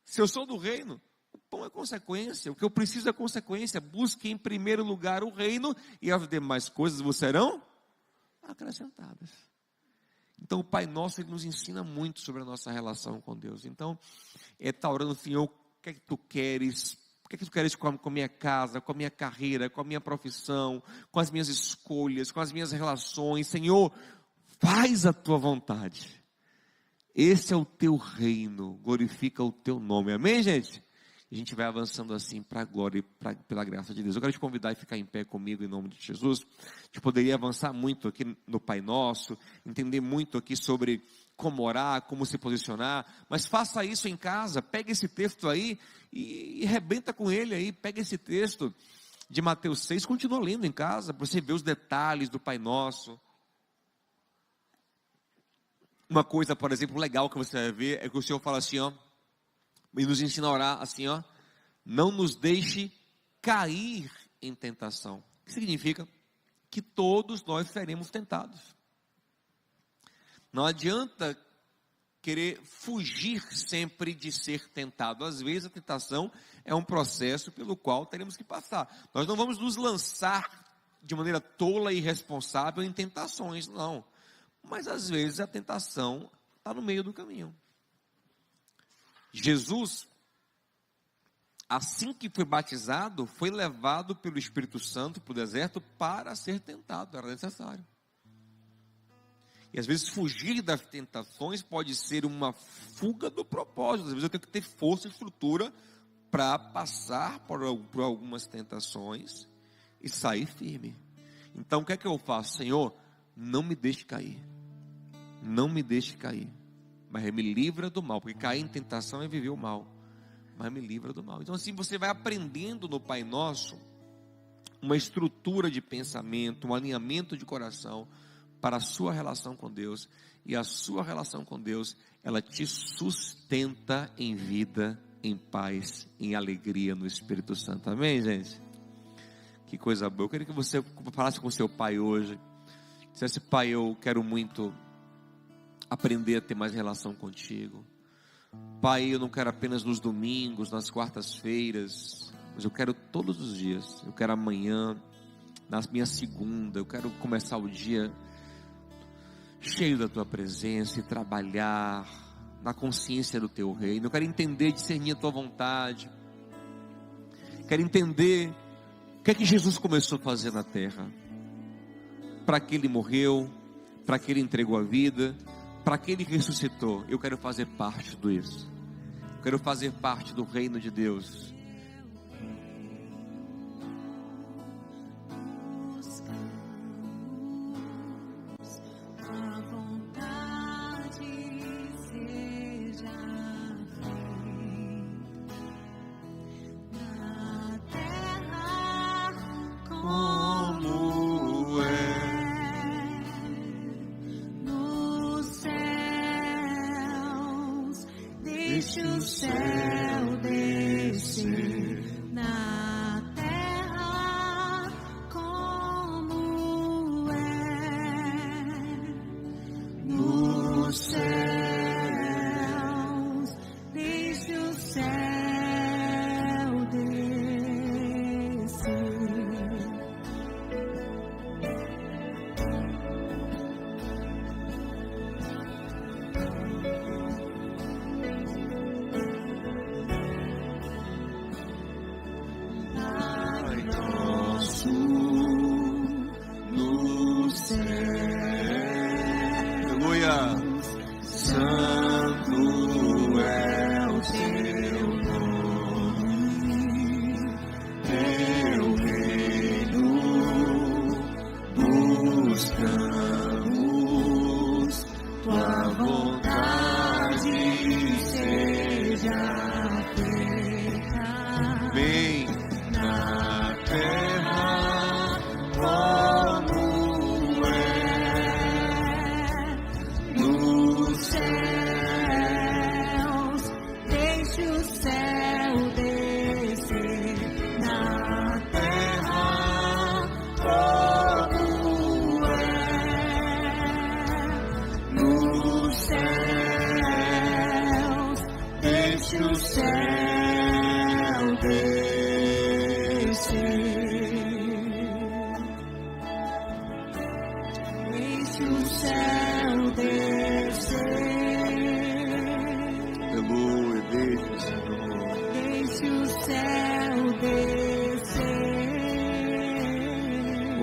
Se eu sou do reino, o pão é consequência. O que eu preciso é consequência. Busque em primeiro lugar o reino e as demais coisas vos serão acrescentadas. Então, o Pai Nosso, Ele nos ensina muito sobre a nossa relação com Deus. Então, está orando, Senhor, o que é que Tu queres? O que é que tu queres com a minha casa, com a minha carreira, com a minha profissão, com as minhas escolhas, com as minhas relações? Senhor, faz a tua vontade. Esse é o teu reino, glorifica o teu nome. Amém, gente? A gente vai avançando assim para a glória e pela graça de Deus. Eu quero te convidar a ficar em pé comigo em nome de Jesus. A gente poderia avançar muito aqui no Pai Nosso, entender muito aqui sobre como orar, como se posicionar, mas faça isso em casa. Pega esse texto aí e rebenta com ele aí. Pega esse texto de Mateus 6, continua lendo em casa, para você ver os detalhes do Pai Nosso. Uma coisa, por exemplo, legal que você vai ver é que o Senhor fala assim, ó, e nos ensina a orar assim, ó: não nos deixe cair em tentação. O que significa? Que todos nós seremos tentados. Não adianta querer fugir sempre de ser tentado. Às vezes a tentação é um processo pelo qual teremos que passar. Nós não vamos nos lançar de maneira tola e irresponsável em tentações, não. Mas às vezes a tentação está no meio do caminho. Jesus, assim que foi batizado, foi levado pelo Espírito Santo para o deserto para ser tentado, era necessário. E às vezes fugir das tentações pode ser uma fuga do propósito. Às vezes eu tenho que ter força e estrutura para passar por algumas tentações e sair firme. Então o que é que eu faço? Senhor, não me deixe cair. Não me deixe cair. Mas me livra do mal, porque cair em tentação é viver o mal, mas me livra do mal. Então assim você vai aprendendo no Pai Nosso uma estrutura de pensamento, um alinhamento de coração para a sua relação com Deus, e a sua relação com Deus, ela te sustenta em vida, em paz, em alegria no Espírito Santo. Amém, gente? Que coisa boa. Eu queria que você falasse com seu pai hoje, dissesse: pai, eu quero muito aprender a ter mais relação contigo. Pai, eu não quero apenas nos domingos, nas quartas-feiras, mas eu quero todos os dias. Eu quero amanhã, na minha segunda, eu quero começar o dia cheio da tua presença e trabalhar na consciência do teu reino. Eu quero entender e discernir a tua vontade. Quero entender o que é que Jesus começou a fazer na terra, para que ele morreu, para que ele entregou a vida, para que ele ressuscitou. Eu quero fazer parte disso. Eu quero fazer parte do reino de Deus. Deixe o céu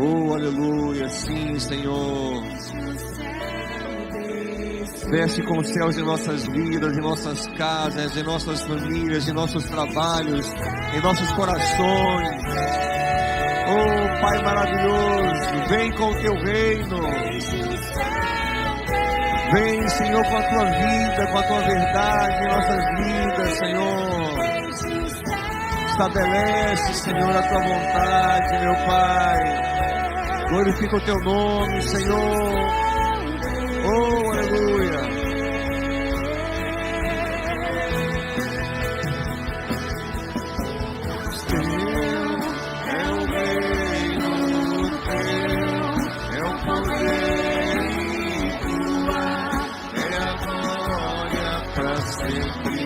Oh, aleluia, sim, Senhor. Desce com os céus em nossas vidas, em nossas casas, em nossas famílias, em nossos trabalhos, em nossos corações. Oh, Pai maravilhoso, vem com o teu reino. Vem, Senhor, com a tua vida, com a tua verdade em nossas vidas, Senhor. Estabelece, Senhor, a tua vontade, meu Pai. Glorifica o teu nome, Senhor. Oh, aleluia. É o reino teu, é o poder e tua, é a glória para sempre.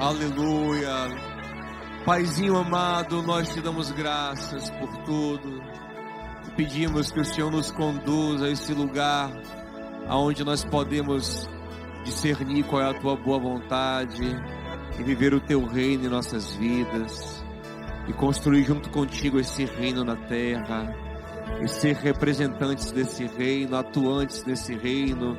Aleluia. Paizinho amado, nós te damos graças por tudo. Pedimos que o Senhor nos conduza a esse lugar onde nós podemos discernir qual é a tua boa vontade e viver o teu reino em nossas vidas e construir junto contigo esse reino na terra e ser representantes desse reino, atuantes desse reino,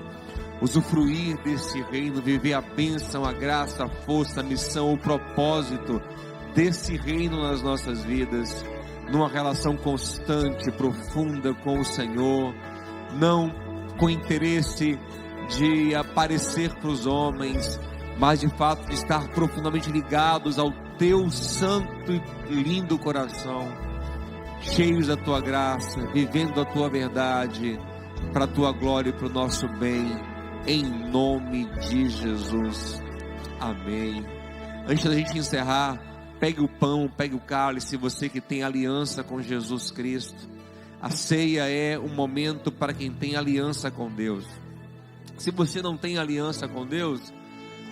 usufruir desse reino, viver a bênção, a graça, a força, a missão, o propósito desse reino nas nossas vidas, numa relação constante, profunda com o Senhor, não com interesse de aparecer para os homens, mas de fato de estar profundamente ligados ao teu santo e lindo coração, cheios da tua graça, vivendo a tua verdade, para a tua glória e para o nosso bem, em nome de Jesus, amém. Antes da gente encerrar, pegue o pão, pegue o cálice, você que tem aliança com Jesus Cristo. A ceia é um momento para quem tem aliança com Deus. Se você não tem aliança com Deus,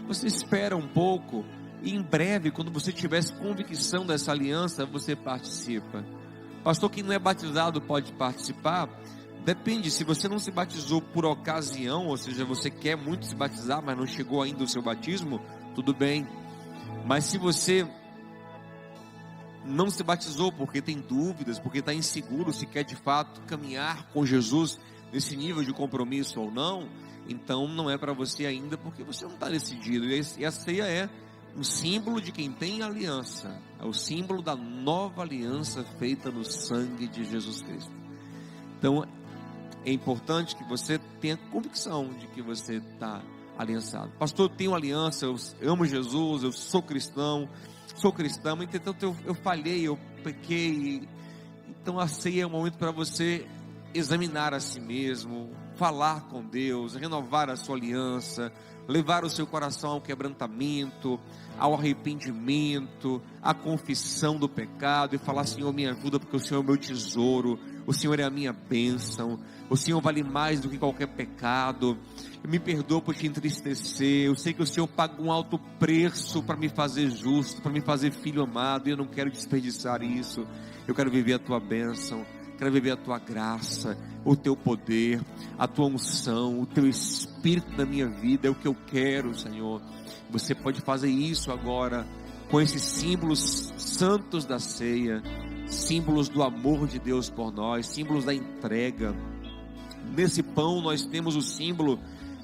você espera um pouco e em breve, quando você tiver convicção dessa aliança, você participa. Pastor, quem não é batizado pode participar? Depende, se você não se batizou por ocasião, ou seja, você quer muito se batizar, mas não chegou ainda o seu batismo, tudo bem. Mas se você não se batizou porque tem dúvidas, porque está inseguro se quer de fato caminhar com Jesus nesse nível de compromisso ou não, então não é para você ainda, porque você não está decidido. E a ceia é um símbolo de quem tem aliança, é o símbolo da nova aliança feita no sangue de Jesus Cristo. Então é importante que você tenha convicção de que você está aliançado. Pastor, eu tenho aliança, eu amo Jesus, eu sou cristão, sou cristão, entretanto eu falhei, eu pequei. Então a ceia é um momento para você examinar a si mesmo, falar com Deus, renovar a sua aliança, levar o seu coração ao quebrantamento, ao arrependimento, à confissão do pecado e falar: Senhor, me ajuda, porque o Senhor é o meu tesouro, o Senhor é a minha bênção, o Senhor vale mais do que qualquer pecado, me perdoa por te entristecer, eu sei que o Senhor paga um alto preço para me fazer justo, para me fazer filho amado, e eu não quero desperdiçar isso, eu quero viver a tua bênção, quero viver a tua graça, o teu poder, a tua unção, o teu Espírito na minha vida, é o que eu quero, Senhor. Você pode fazer isso agora, com esses símbolos santos da ceia, símbolos do amor de Deus por nós, símbolos da entrega. Nesse pão nós temos o símbolo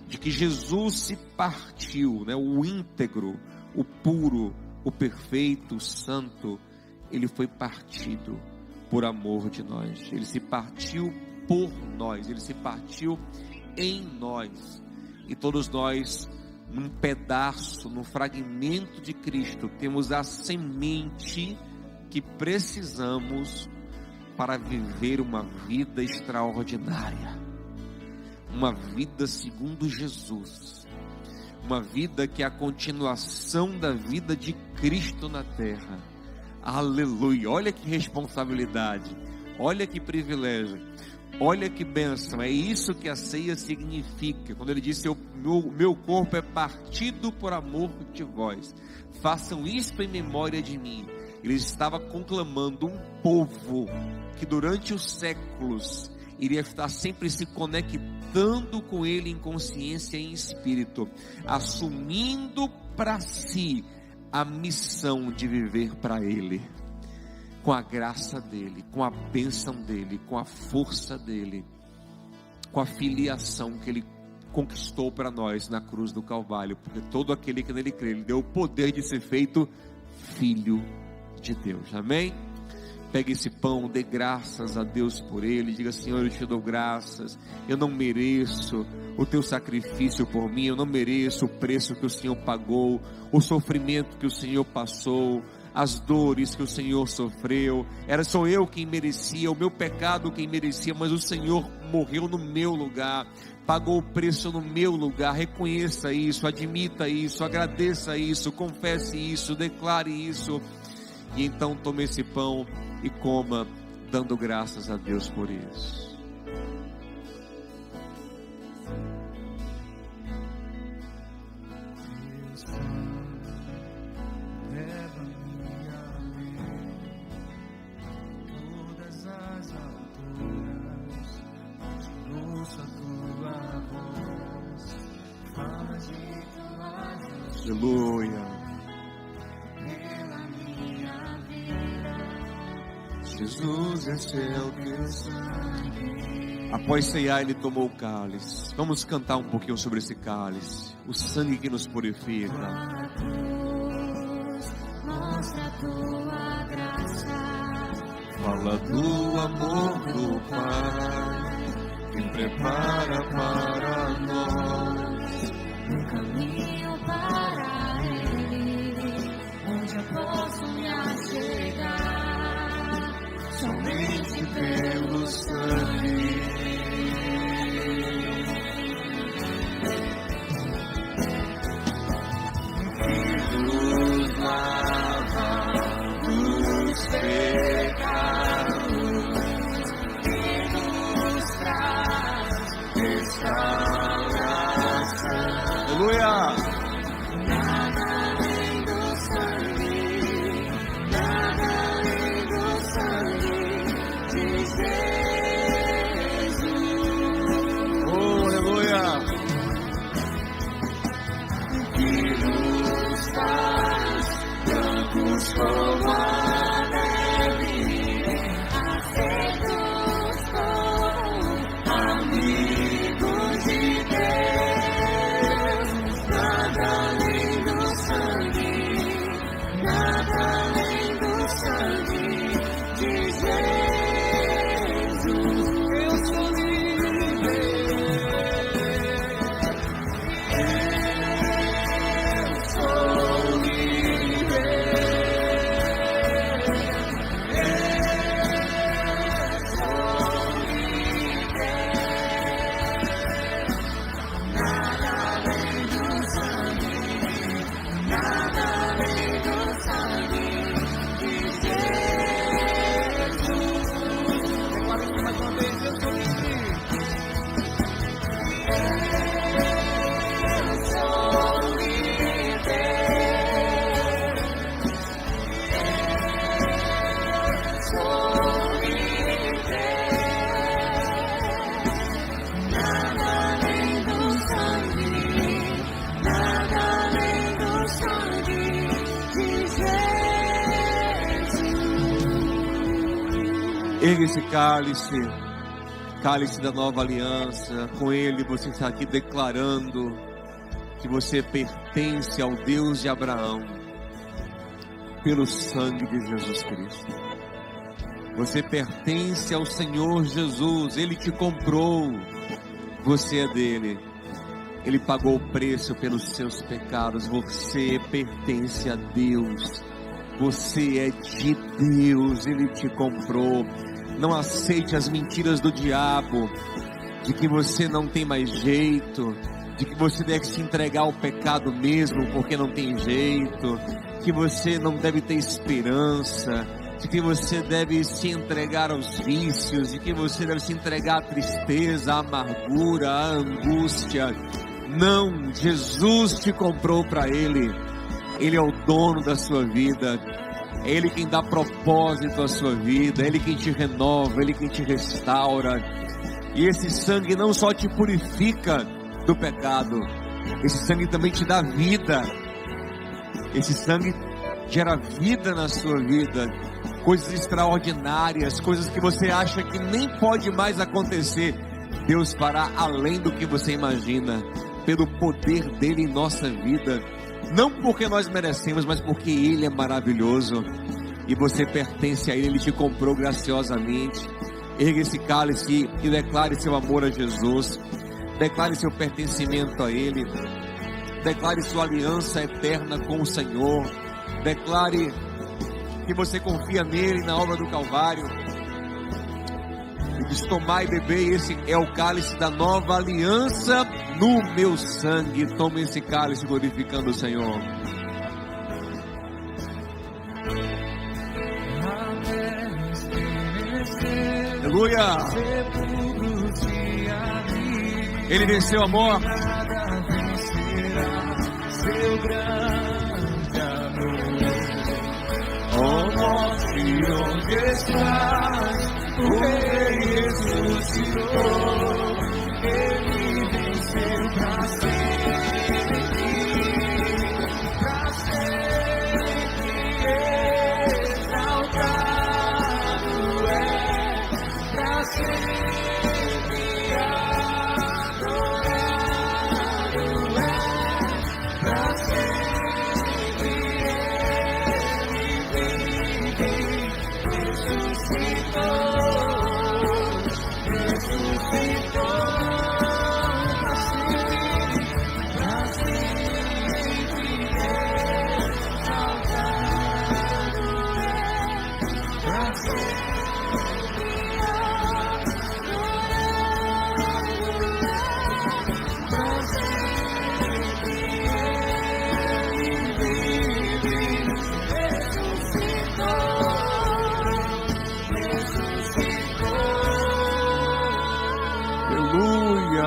de que Jesus se partiu, né? O íntegro, o puro, o perfeito, o santo, ele foi partido por amor de nós, ele se partiu por nós, ele se partiu em nós, e todos nós, num pedaço, num fragmento de Cristo, temos a semente que precisamos para viver uma vida extraordinária, uma vida segundo Jesus, uma vida que é a continuação da vida de Cristo na terra. Aleluia! Olha que responsabilidade, olha que privilégio, olha que bênção. É isso que a ceia significa, quando ele disse: meu corpo é partido por amor de vós, façam isto em memória de mim. Ele estava conclamando um povo que durante os séculos iria estar sempre se conectando com ele em consciência e em espírito, assumindo para si a missão de viver para ele, com a graça dele, com a bênção dele, com a força dele, com a filiação que ele conquistou para nós na cruz do Calvário, porque todo aquele que nele crê, ele deu o poder de ser feito filho de Deus. Amém? Pegue esse pão, dê graças a Deus por ele, diga: Senhor, eu te dou graças, eu não mereço o teu sacrifício por mim, eu não mereço o preço que o Senhor pagou, o sofrimento que o Senhor passou, as dores que o Senhor sofreu. Sou eu quem merecia, o meu pecado quem merecia, mas o Senhor morreu no meu lugar, pagou o preço no meu lugar. Reconheça isso, admita isso, agradeça isso, confesse isso, declare isso, e então tome esse pão e coma, dando graças a Deus por isso. Aleluia. Jesus é céu que sangue. Após ceiar, ele tomou o cálice. Vamos cantar um pouquinho sobre esse cálice. O sangue que nos purifica. Mostra a tua graça. Fala do amor do Pai, que prepara para nós um caminho para Ele, onde eu posso me achegar. Somente pelo sangue, que nos lava dos pecados, que nos traz restauração. Aleluia! Como a neve, aceitos como amigos de Deus. Nada além do sangue, nada além do sangue de Jesus. Eu sou livre. Ergue esse cálice, cálice da nova aliança. Com ele você está aqui declarando que você pertence ao Deus de Abraão, pelo sangue de Jesus Cristo. Você pertence ao Senhor Jesus, Ele te comprou, você é dele. Ele pagou o preço pelos seus pecados, você pertence a Deus. Você é de Deus, Ele te comprou. Não aceite as mentiras do diabo, de que você não tem mais jeito, de que você deve se entregar ao pecado mesmo porque não tem jeito, que você não deve ter esperança, de que você deve se entregar aos vícios, de que você deve se entregar à tristeza, à amargura, à angústia. Não, Jesus te comprou para Ele. Ele é o dono da sua vida, é Ele quem dá propósito à sua vida, é Ele quem te renova, é Ele quem te restaura. E esse sangue não só te purifica do pecado, esse sangue também te dá vida. Esse sangue gera vida na sua vida, coisas extraordinárias, coisas que você acha que nem pode mais acontecer. Deus fará além do que você imagina, pelo poder dele em nossa vida, não porque nós merecemos, mas porque Ele é maravilhoso, e você pertence a Ele, Ele te comprou graciosamente. Ergue esse cálice e declare seu amor a Jesus, declare seu pertencimento a Ele, declare sua aliança eterna com o Senhor, declare que você confia nele, na obra do Calvário. E diz: tomai e bebei, esse é o cálice da nova aliança no meu sangue. Tome esse cálice glorificando o Senhor. Aleluia! Ele venceu a morte. Seu grande amor. Oh morte, onde estás? O Rei ressuscitou. Ele venceu pra sempre. Pra sempre exaltado é. Pra sempre adorado é. Pra sempre Ele vive. Ressuscitou.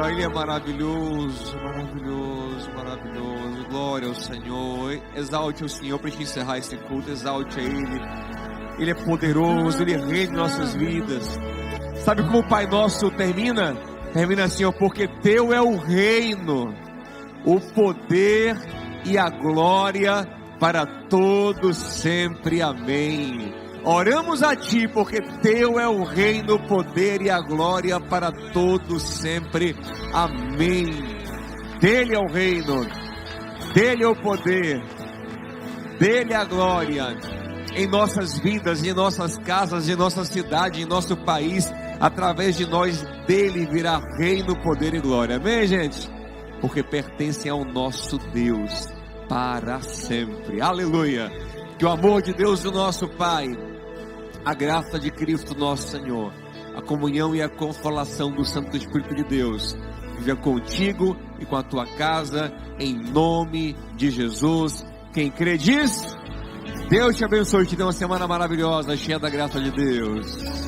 Ele é maravilhoso, maravilhoso, maravilhoso. Glória ao Senhor. Exalte o Senhor para a gente encerrar esse culto. Exalte a Ele. Ele é poderoso, Ele reina em nossas vidas. Sabe como o Pai Nosso termina? Termina assim, ó: porque Teu é o reino, o poder e a glória para todos sempre. Amém. Oramos a Ti, porque Teu é o reino, o poder e a glória para todos sempre. Amém. Dele é o reino, dele é o poder, dele é a glória em nossas vidas, em nossas casas, em nossa cidade, em nosso país. Através de nós, dele virá reino, poder e glória. Amém, gente? Porque pertencem ao nosso Deus para sempre. Aleluia. Que o amor de Deus, o nosso Pai, a graça de Cristo nosso Senhor, a comunhão e a consolação do Santo Espírito de Deus, seja contigo e com a tua casa, em nome de Jesus. Quem crê diz: Deus te abençoe e te dê uma semana maravilhosa, cheia da graça de Deus.